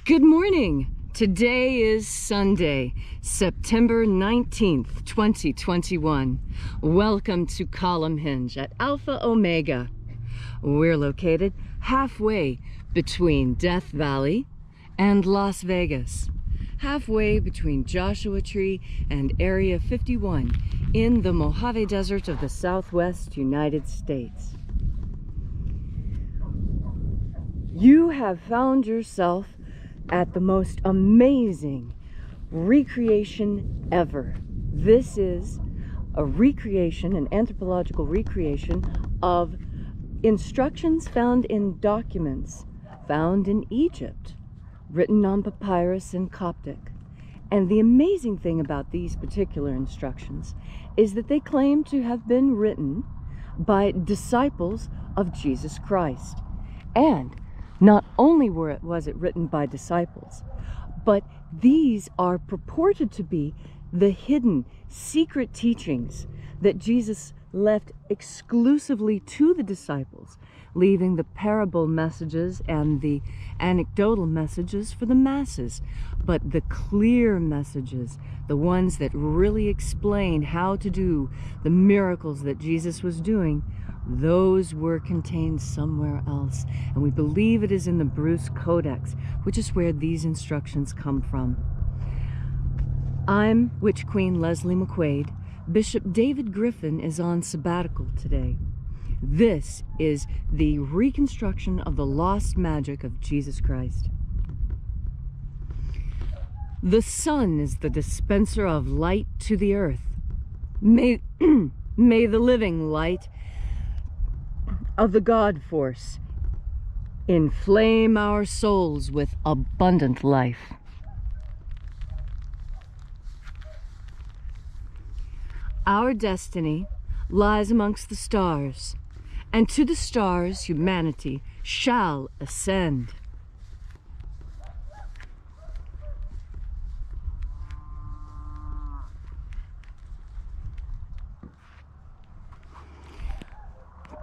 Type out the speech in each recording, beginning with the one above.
Good morning. Today is Sunday, September 19th, 2021. Welcome to Column Hinge at Alpha Omega. We're located halfway between Death Valley and Las Vegas, halfway between Joshua Tree and Area 51 in the Mojave Desert of the Southwest United States. You have found yourself at the most amazing recreation ever. This is a recreation, an anthropological recreation of instructions found in documents found in Egypt, written on papyrus in Coptic. And the amazing thing about these particular instructions is that they claim to have been written by disciples of Jesus Christ. And not only was it written by disciples, but these are purported to be the hidden, secret teachings that Jesus left exclusively to the disciples, leaving the parable messages and the anecdotal messages for the masses. But the clear messages, the ones that really explain how to do the miracles that Jesus was doing, those were contained somewhere else, and we believe it is in the Bruce Codex, which is where these instructions come from. I'm Witch Queen Leslie McQuade. Bishop David Griffin is on sabbatical today. This is the reconstruction of the lost magic of Jesus Christ. The sun is the dispenser of light to the earth. May the living light of the God force inflame our souls with abundant life. Our destiny lies amongst the stars, and to the stars humanity shall ascend.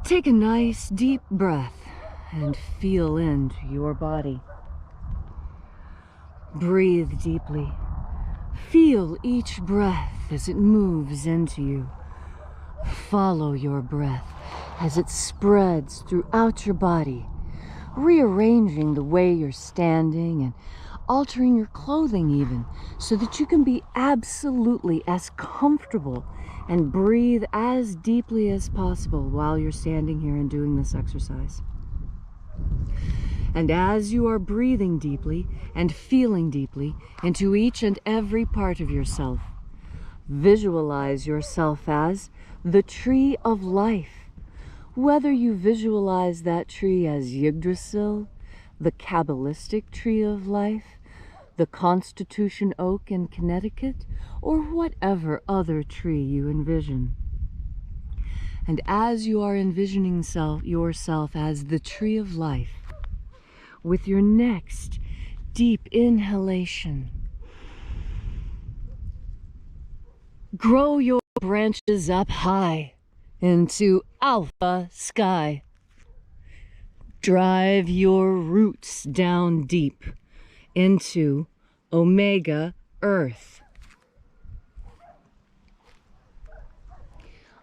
Take a nice deep breath and feel into your body. Breathe deeply. Feel each breath as it moves into you. Follow your breath as it spreads throughout your body, rearranging the way you're standing and altering your clothing even, so that you can be absolutely as comfortable and breathe as deeply as possible while you're standing here and doing this exercise. And as you are breathing deeply and feeling deeply into each and every part of yourself, visualize yourself as the tree of life. Whether you visualize that tree as Yggdrasil, the Kabbalistic tree of life, the Constitution oak in Connecticut, or whatever other tree you envision. And as you are envisioning yourself as the tree of life, with your next deep inhalation, grow your branches up high into alpha sky. Drive your roots down deep into omega earth.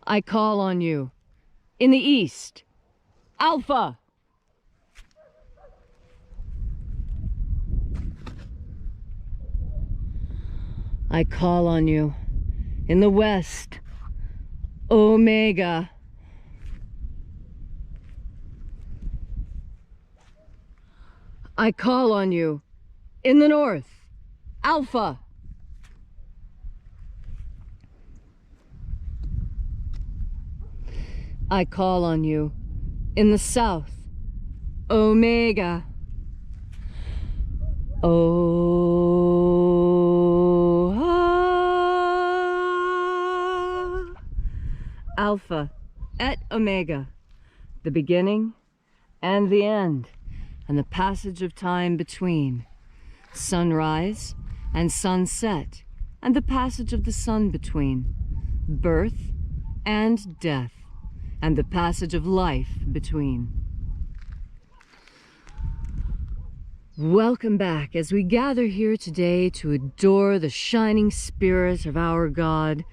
I call on you in the east, alpha. I call on you in the west, omega. I call on you in the north, alpha. I call on you in the south, omega. Alpha et omega, the beginning and the end, and the passage of time between, sunrise and sunset, and the passage of the sun between, birth and death, and the passage of life between. Welcome back as we gather here today to adore the shining spirit of our God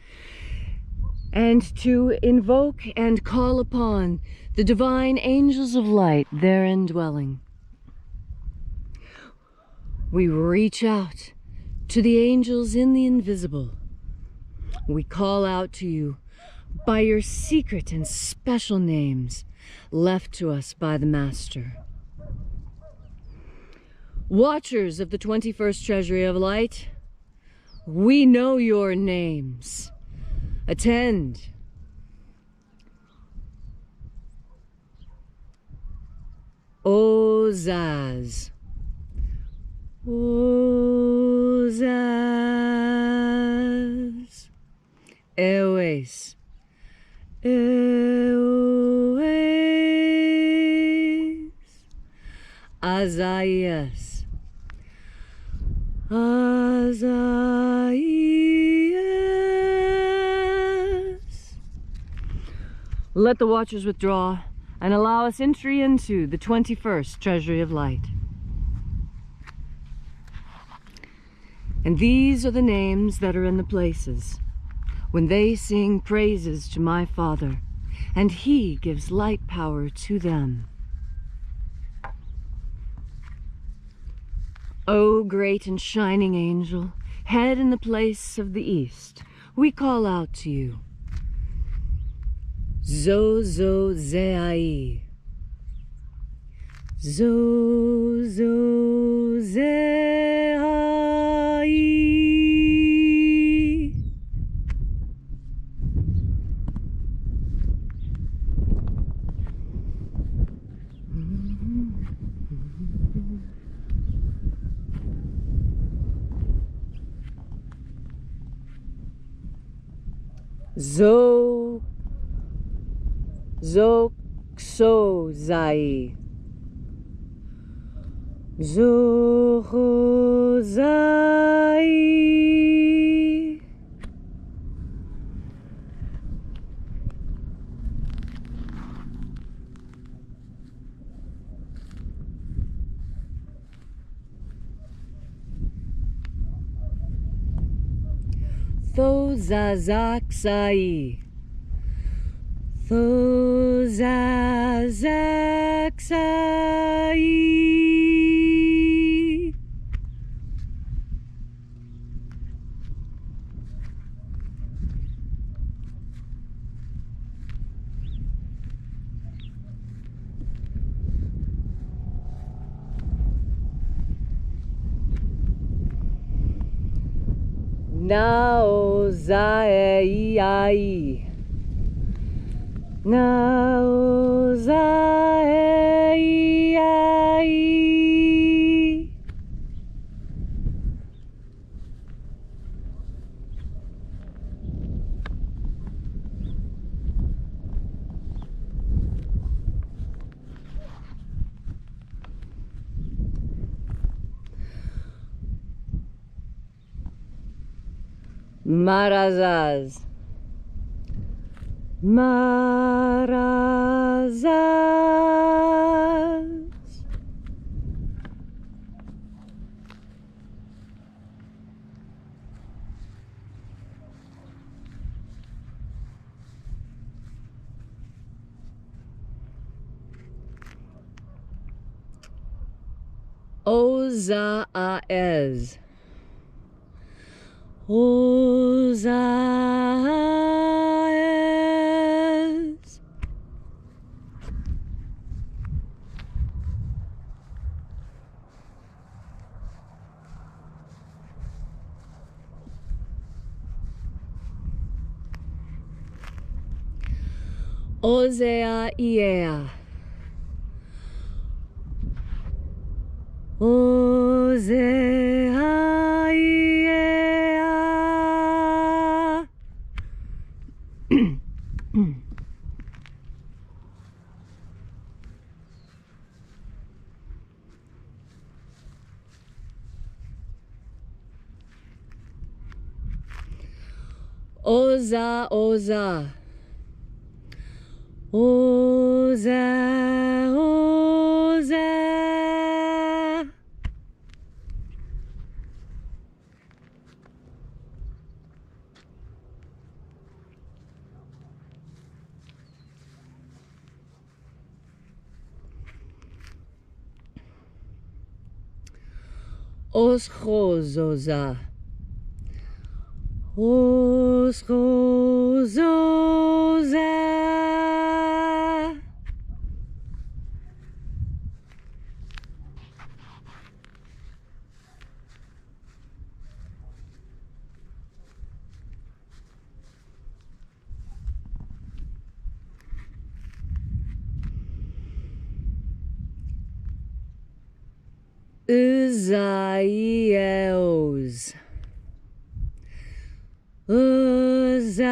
and to invoke and call upon the divine angels of light therein dwelling. We reach out to the angels in the invisible. We call out to you by your secret and special names left to us by the Master. Watchers of the 21st Treasury of Light, we know your names. Attend. Ozaz. Ozaz. Eoes. Eoes. Azaias. Azaias. Let the watchers withdraw and allow us entry into the 21st Treasury of Light. And these are the names that are in the places when they sing praises to my Father, and He gives light power to them. O great and shining angel, head in the place of the east, we call out to you. Zozozei. Zozozei. Zoxozai. Zochozai. Thozazaxai. Thozazaxai. Naozai. Naozai. Marazaz. Marazaz. Ozaez. Ozaez. Ozea iea. Ozea iea. Oza, oza. Oza, oza. Oschozoza. Oschozoza. Uzaios. Uzaios.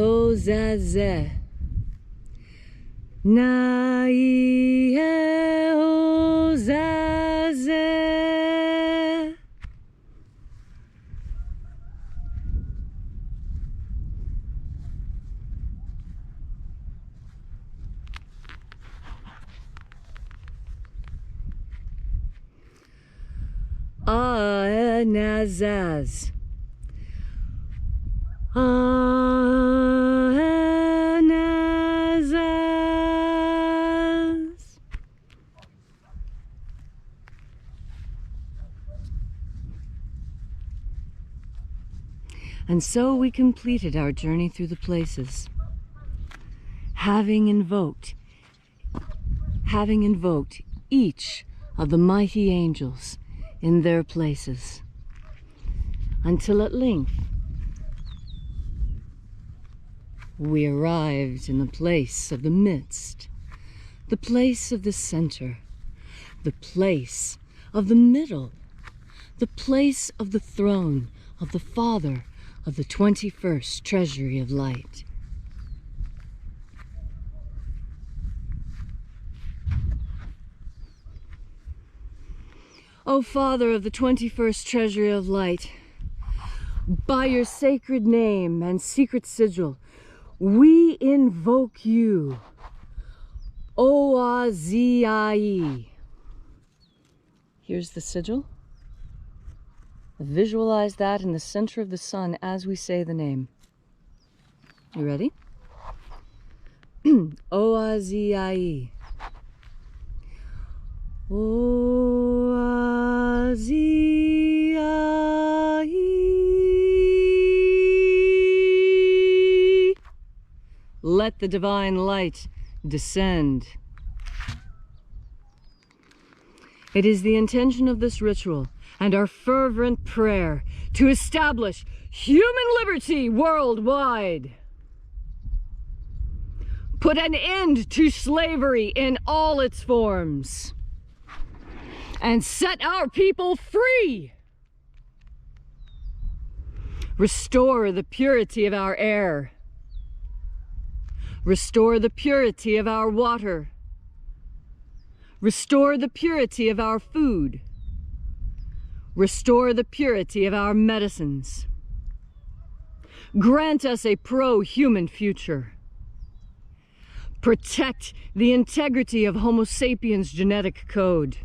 Naieozazeh. Naieozazeh. Aenazaz. Aenazaz. And so we completed our journey through the places, having invoked each of the mighty angels in their places, until at length we arrived in the place of the midst, the place of the center, the place of the middle, the place of the throne of the Father of the 21st Treasury of Light. O Father of the 21st Treasury of Light, by your sacred name and secret sigil, we invoke you, Oazii. Here's the sigil. Visualize that in the center of the sun as we say the name. You ready? Oazii. Oazii. Let the divine light descend. It is the intention of this ritual and our fervent prayer to establish human liberty worldwide. Put an end to slavery in all its forms, and set our people free. Restore the purity of our air. Restore the purity of our water. Restore the purity of our food. Restore the purity of our medicines. Grant us a pro-human future. Protect the integrity of Homo sapiens' genetic code.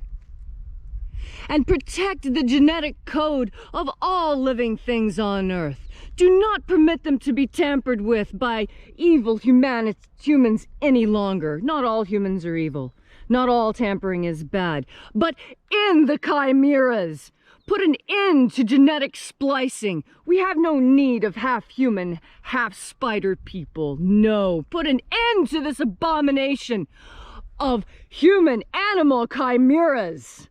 And protect the genetic code of all living things on Earth. Do not permit them to be tampered with by evil humans any longer. Not all humans are evil. Not all tampering is bad. But in the chimeras, put an end to genetic splicing. We have no need of half-human, half-spider people. No. Put an end to this abomination of human-animal chimeras.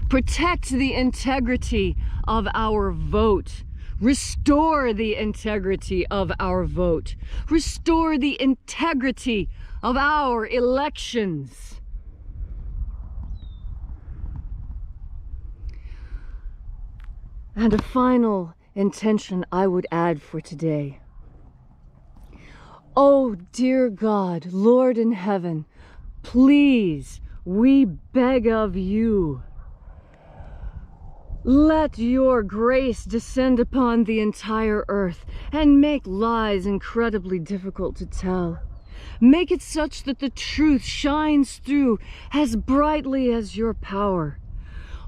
Protect the integrity of our vote. Restore the integrity of our vote. Restore the integrity of our elections. And a final intention I would add for today. Oh, dear God, Lord in heaven, please, we beg of you, Let your grace descend upon the entire earth and make lies incredibly difficult to tell. Make it such that the truth shines through as brightly as your power.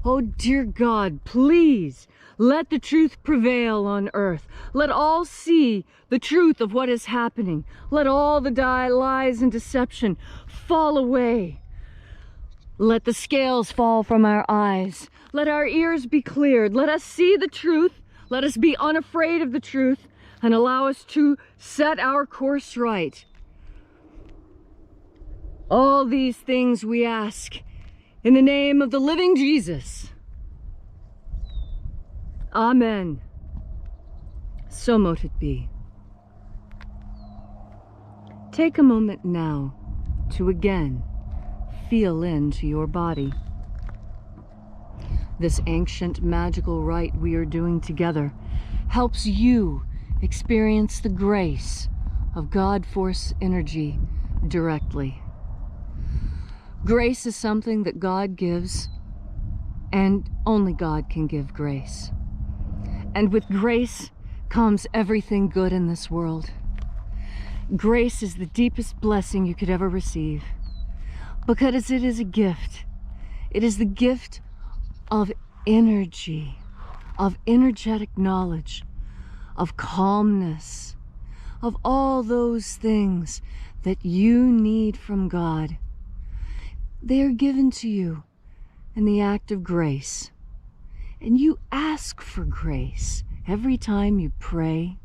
Oh, dear God, please let the truth prevail on earth. Let all see the truth of what is happening. Let all the lies and deception fall away. Let the scales fall from our eyes. Let our ears be cleared. Let us see the truth. Let us be unafraid of the truth and allow us to set our course right. All these things we ask in the name of the living Jesus. Amen. So mote it be. Take a moment now to again feel into your body. This ancient magical rite we are doing together helps you experience the grace of God Force energy directly. Grace is something that God gives, and only God can give grace. And with grace comes everything good in this world. Grace is the deepest blessing you could ever receive, because it is a gift. It is the gift of energy, of energetic knowledge, of calmness, of all those things that you need from God. They are given to you in the act of grace. And you ask for grace every time you pray,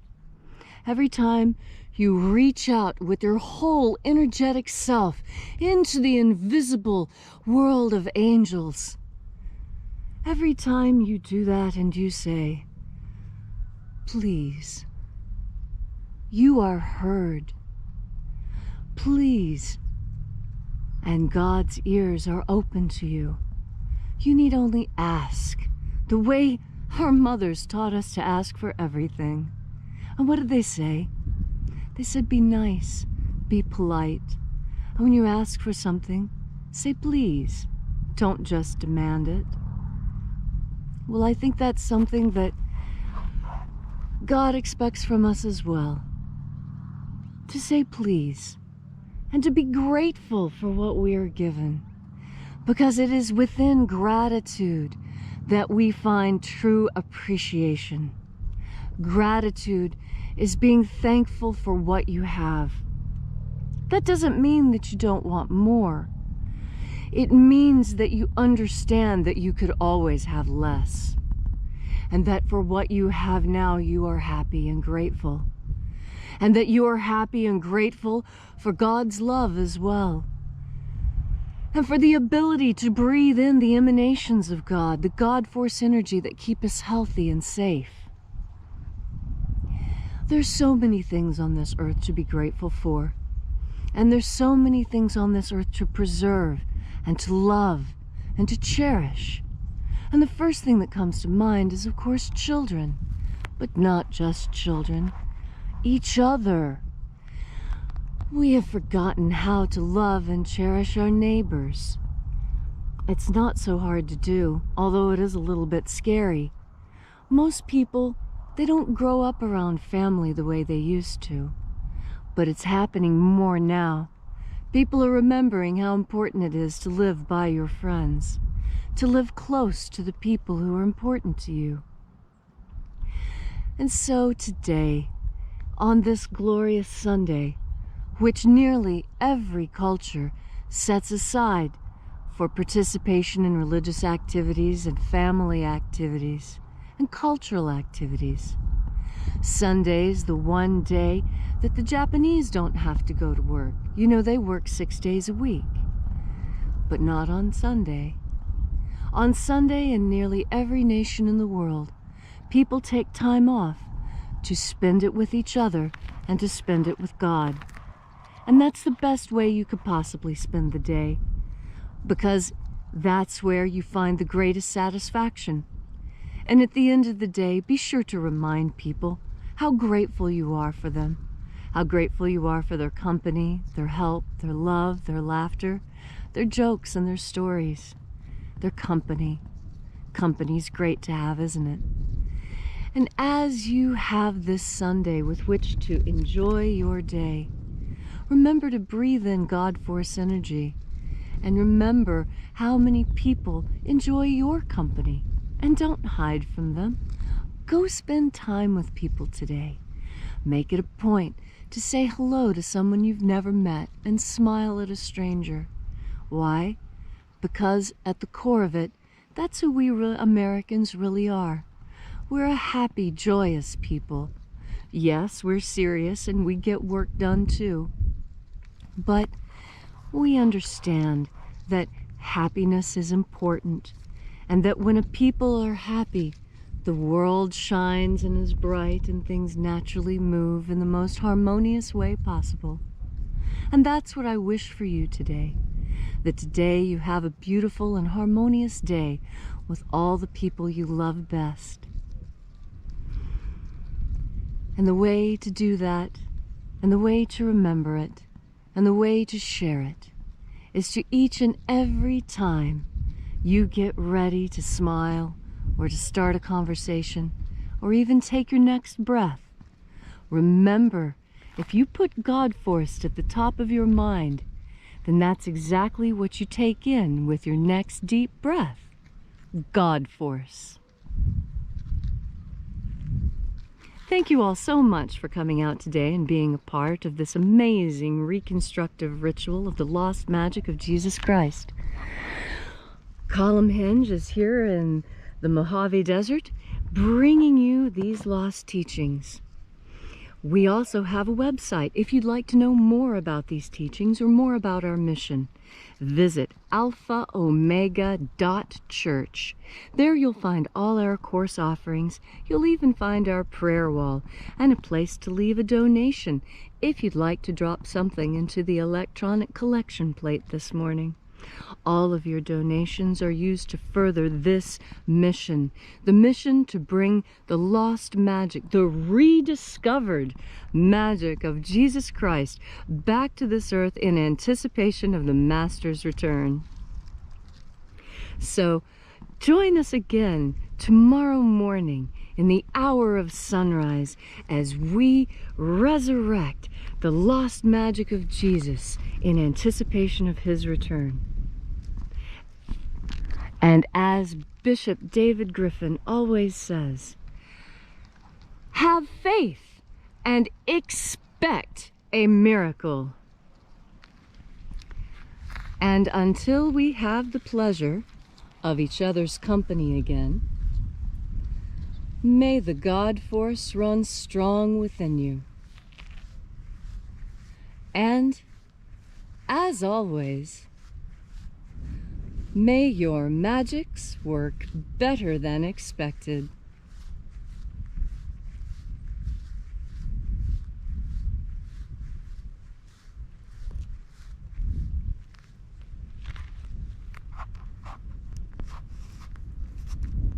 every time you reach out with your whole energetic self into the invisible world of angels. Every time you do that and you say, please, you are heard. Please. And God's ears are open to you. You need only ask, the way our mothers taught us to ask for everything. And what did they say? They said, be nice, be polite. And when you ask for something, say please. Don't just demand it. Well, I think that's something that God expects from us as well. To say please. And to be grateful for what we are given. Because it is within gratitude that we find true appreciation. Gratitude is being thankful for what you have. That doesn't mean that you don't want more. It means that you understand that you could always have less. And that for what you have now, you are happy and grateful. And that you are happy and grateful for God's love as well. And for the ability to breathe in the emanations of God, the God Force energy that keep us healthy and safe. There's so many things on this earth to be grateful for. And there's so many things on this earth to preserve and to love and to cherish. And the first thing that comes to mind is, of course, children. But not just children. Each other. We have forgotten how to love and cherish our neighbors. It's not so hard to do, although it is a little bit scary. Most people, they don't grow up around family the way they used to. But it's happening more now. People are remembering how important it is to live by your friends, to live close to the people who are important to you. And so today, on this glorious Sunday, which nearly every culture sets aside for participation in religious activities and family activities and cultural activities. Sunday's the one day that the Japanese don't have to go to work. You know, they work 6 days a week, but not on Sunday. On Sunday, in nearly every nation in the world, people take time off to spend it with each other and to spend it with God. And that's the best way you could possibly spend the day, because that's where you find the greatest satisfaction. And at the end of the day, be sure to remind people how grateful you are for them, how grateful you are for their company, their help, their love, their laughter, their jokes and their stories, their company. Company's great to have, isn't it? And as you have this Sunday with which to enjoy your day, remember to breathe in God Force energy. And remember how many people enjoy your company. And don't hide from them. Go spend time with people today. Make it a point to say hello to someone you've never met and smile at a stranger. Why? Because at the core of it, that's who we Americans really are. We're a happy, joyous people. Yes, we're serious and we get work done too. But we understand that happiness is important, and that when a people are happy, the world shines and is bright and things naturally move in the most harmonious way possible. And that's what I wish for you today. That today you have a beautiful and harmonious day with all the people you love best. And the way to do that, and the way to remember it, and the way to share it, is to each and every time you get ready to smile, or to start a conversation, or even take your next breath, remember, if you put God Force at the top of your mind, then that's exactly what you take in with your next deep breath. God Force. Thank you all so much for coming out today and being a part of this amazing reconstructive ritual of the lost magic of Jesus Christ. Column Hinge is here in the Mojave Desert, bringing you these lost teachings. We also have a website if you'd like to know more about these teachings or more about our mission. Visit alphaomega.church. There you'll find all our course offerings. You'll even find our prayer wall and a place to leave a donation if you'd like to drop something into the electronic collection plate this morning. All of your donations are used to further this mission, the mission to bring the lost magic, the rediscovered magic of Jesus Christ back to this earth in anticipation of the Master's return. So join us again tomorrow morning in the hour of sunrise as we resurrect the lost magic of Jesus in anticipation of his return. And as Bishop David Griffin always says, have faith and expect a miracle. And until we have the pleasure of each other's company again, may the God Force run strong within you. And, as always, may your magics work better than expected.